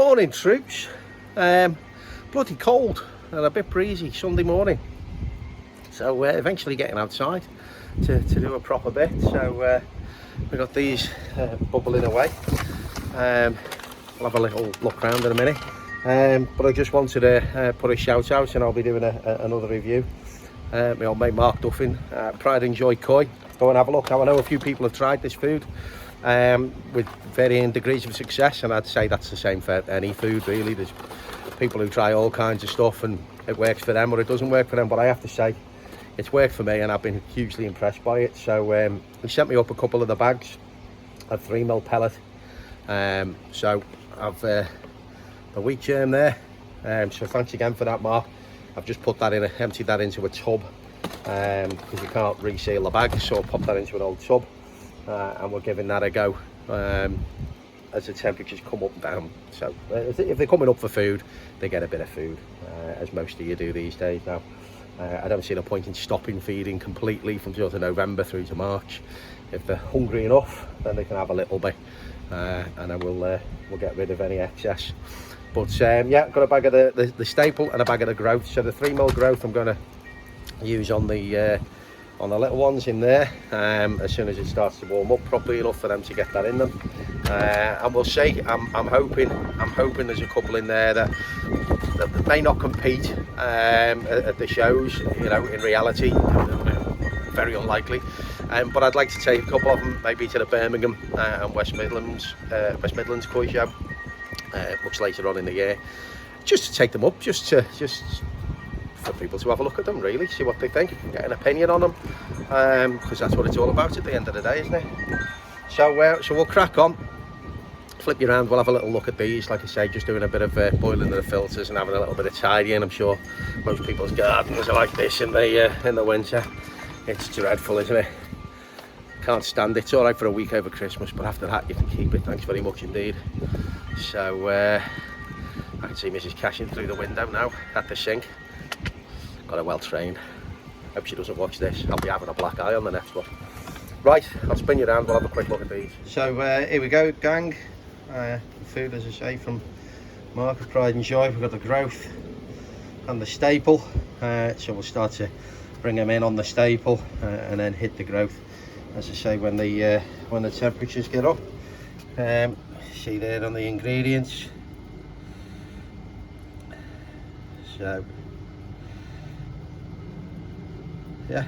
Morning, troops. Bloody cold and a bit breezy Sunday morning. So we're eventually getting outside to do a proper bit. So we've got these bubbling away. We'll have a little look around in a minute. But I just wanted to put a shout out, and I'll be doing another review. My old mate Mark Duffin, Pride and Joy Koi. Go and have a look. I know a few people have tried this food with varying degrees of success, and I'd say that's the same for any food really. There's people who try all kinds of stuff and it works for them or it doesn't work for them, but I have to say it's worked for me and I've been hugely impressed by it. So he sent me up a couple of the bags, a 3mm pellet. So I've the wheat germ there, so thanks again for that, Mark. I've just put that in, emptied that into a tub because you can't reseal the bag, so I'll pop that into an old tub. And we're giving that a go as the temperatures come up and down. So if they're coming up for food, they get a bit of food, as most of you do these days now. I don't see no point in stopping feeding completely from sort of November through to March. If they're hungry enough, then they can have a little bit, and then we'll get rid of any excess. But yeah, got a bag of the staple and a bag of the growth. So the 3mm growth I'm going to use on the little ones in there as soon as it starts to warm up properly enough for them to get that in them, and we'll see. I'm hoping there's a couple in there that may not compete at the shows, you know, in reality. Very unlikely, but I'd like to take a couple of them maybe to the Birmingham and West Midlands Koi show much later on in the year, just to take them up, just for people to have a look at them, really, see what they think, get an opinion on them, because that's what it's all about at the end of the day, isn't it? So we'll crack on, flip you around, we'll have a little look at these. Like I say, just doing a bit of boiling of the filters and having a little bit of tidying. I'm sure most people's gardens are like this in the winter. It's dreadful, isn't it? Can't stand it. It's all right for a week over Christmas, but after that you can keep it. Thanks very much indeed. So I can see Mrs. Cashing through the window now at the sink. Got her well trained. Hope she doesn't watch this. I'll be having a black eye on the next one. Right, I'll spin you around, we'll have a quick look at these. So here we go, gang. Food, as I say, from Mark of Pride and Joy. We've got the growth and the staple. So we'll start to bring them in on the staple and then hit the growth, as I say, when the temperatures get up. See there on the ingredients. So yeah,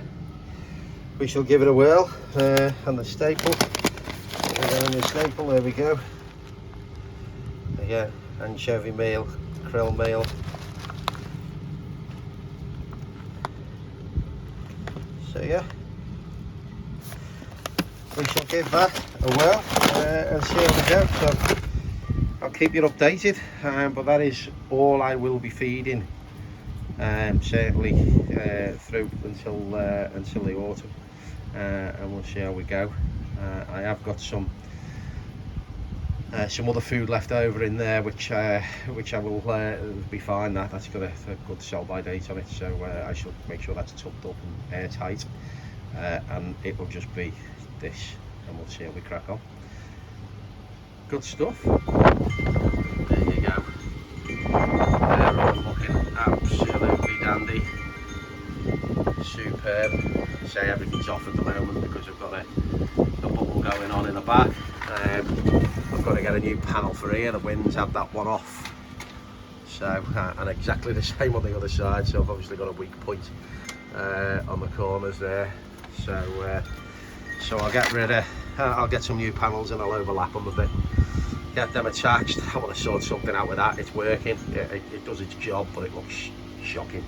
we shall give it a whirl. And the staple, there we go. Again, anchovy meal, krill meal. So yeah, we shall give that a whirl and see how we go. So I'll keep you updated, but that is all I will be feeding. Certainly through until the autumn, and we'll see how we go. I have got some other food left over in there, which I will be fine. That's got a good sell-by date on it, so I shall make sure that's tucked up and airtight, and it will just be this, and we'll see how we crack on. Good stuff. There you go. Looking absolutely dandy, superb. Say everything's off at the moment because I've got a bubble going on in the back. I've got to get a new panel for here. The winds had that one off, so and exactly the same on the other side, so I've obviously got a weak point on the corners there. So I'll get rid of I'll get some new panels and I'll overlap them a bit, get them attached. I want to sort something out with that. It's working, it does its job, but it looks shocking.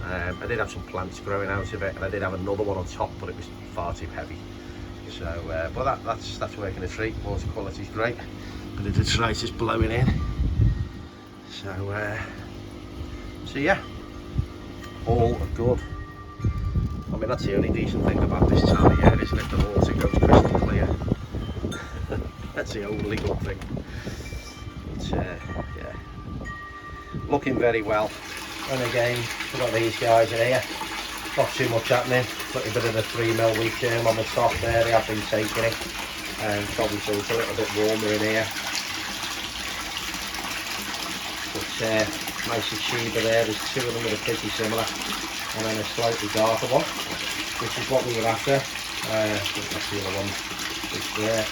I did have some plants growing out of it, and I did have another one on top, but it was far too heavy. So but that's working a treat. Water quality's great, but the detritus blowing in. So yeah, all good. I mean, that's the only decent thing about this time of year, isn't it? The water goes crystal clear. That's the only good thing. But yeah, looking very well. And again, we've got these guys in here. Not too much happening. Got a bit of the 3mm wheat germ on the top there. They have been taking it, and probably so it's a little bit warmer in here. nice Chiba there. There's two of them that are pretty similar, and then a slightly darker one, which is what we were after. I think that's the other one just there.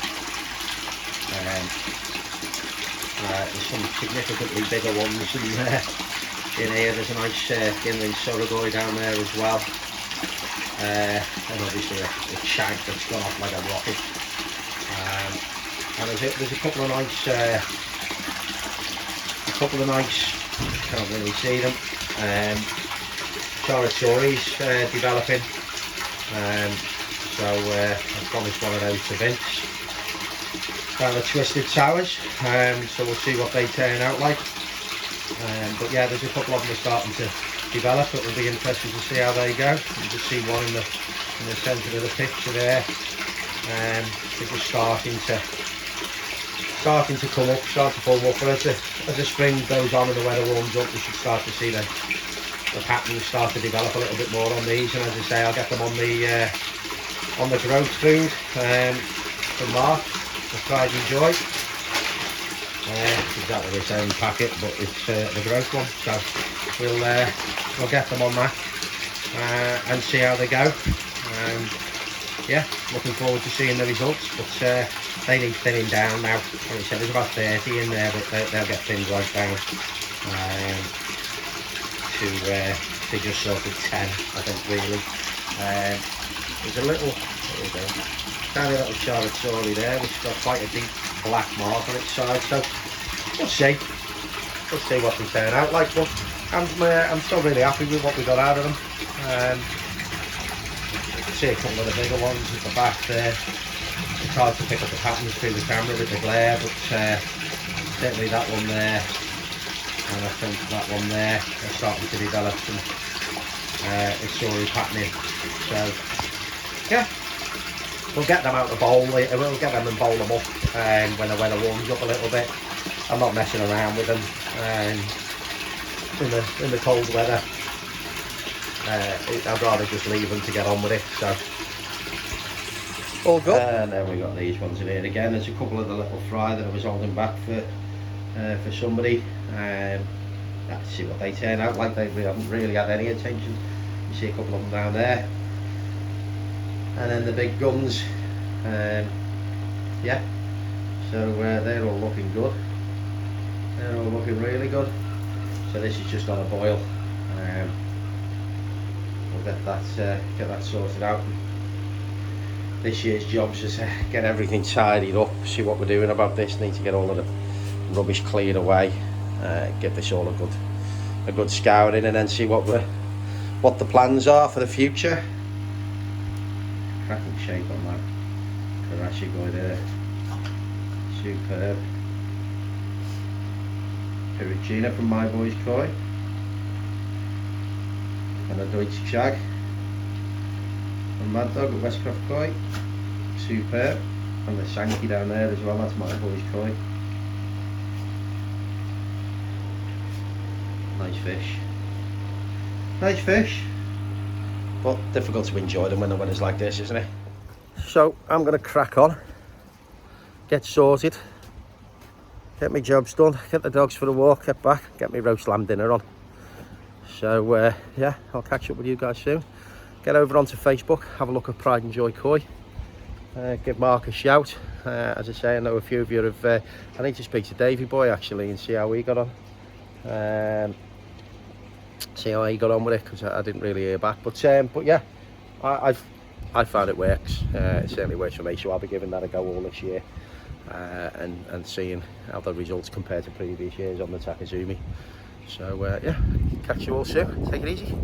There's some significantly bigger ones in here. There's a nice Ginling Soragoi down there as well, and obviously a shag that's gone off like a rocket. And there's a couple of nice, can't really see them, Charachoris developing. So I promised one of those to Vince. The Twisted Towers, so we'll see what they turn out like. But yeah, there's a couple of them starting to develop. It will be interesting to see how they go. You can see one in the centre of the picture there. They're just starting to come up, start to form up. But as the spring goes on and the weather warms up, we should start to see the patterns start to develop a little bit more on these. And as I say, I'll get them on the growth food from Mark, the Pride and Joy. It's exactly the same packet, but it's the growth one. So we'll get them on that and see how they go. Yeah, looking forward to seeing the results. But they need thinning down now. Like I said, there's about 30 in there, but they'll get thinned right down to just sort of 10, I think, really. There's a little, there we go, tiny little Charachory there, which has got quite a deep black mark on its side. So we'll see what they turn out like. But I'm still really happy with what we got out of them. You can see a couple of the bigger ones at the back there. It's hard to pick up the patterns through the camera with the glare, but certainly that one there, and I think that one there, are starting to develop some Isuri patterning. So yeah, we'll get them out the bowl. We'll get them and bowl them up when the weather warms up a little bit. I'm not messing around with them in the cold weather. I'd rather just leave them to get on with it. So all good. And then we got these ones in here again. There's a couple of the little fry that I was holding back for somebody. Let's see what they turn out like. They haven't really had any attention. You see a couple of them down there, and then the big guns. Yeah, so they're all looking good. They're all looking really good. So this is just on a boil. We'll get that sorted out. This year's jobs is get everything tidied up, see what we're doing about this. Need to get all of the rubbish cleared away, get this all a good scouring, and then see what the plans are for the future. Cracking shape on that Karashigoi there, superb. Perugina from My Boys Koi, and a Deutsche Shag from Mad Dog at Westcroft Koi, superb. And the Sankey down there as well, that's My Boys Koi. Nice fish, but difficult to enjoy them when the weather's like this, isn't it? So I'm going to crack on, get sorted, get my jobs done, get the dogs for a walk, get back, get my roast lamb dinner on. So yeah, I'll catch up with you guys soon. Get over onto Facebook, have a look at Pride and Joy Koi, give Mark a shout. As I say, I know a few of you have, I need to speak to Davey Boy actually and see how he got on. See how he got on with it, because I didn't really hear back. But yeah, I found it works. It certainly works for me, so I'll be giving that a go all this year, and seeing how the results compare to previous years on the Takazumi. So yeah, catch you all soon. Take it easy.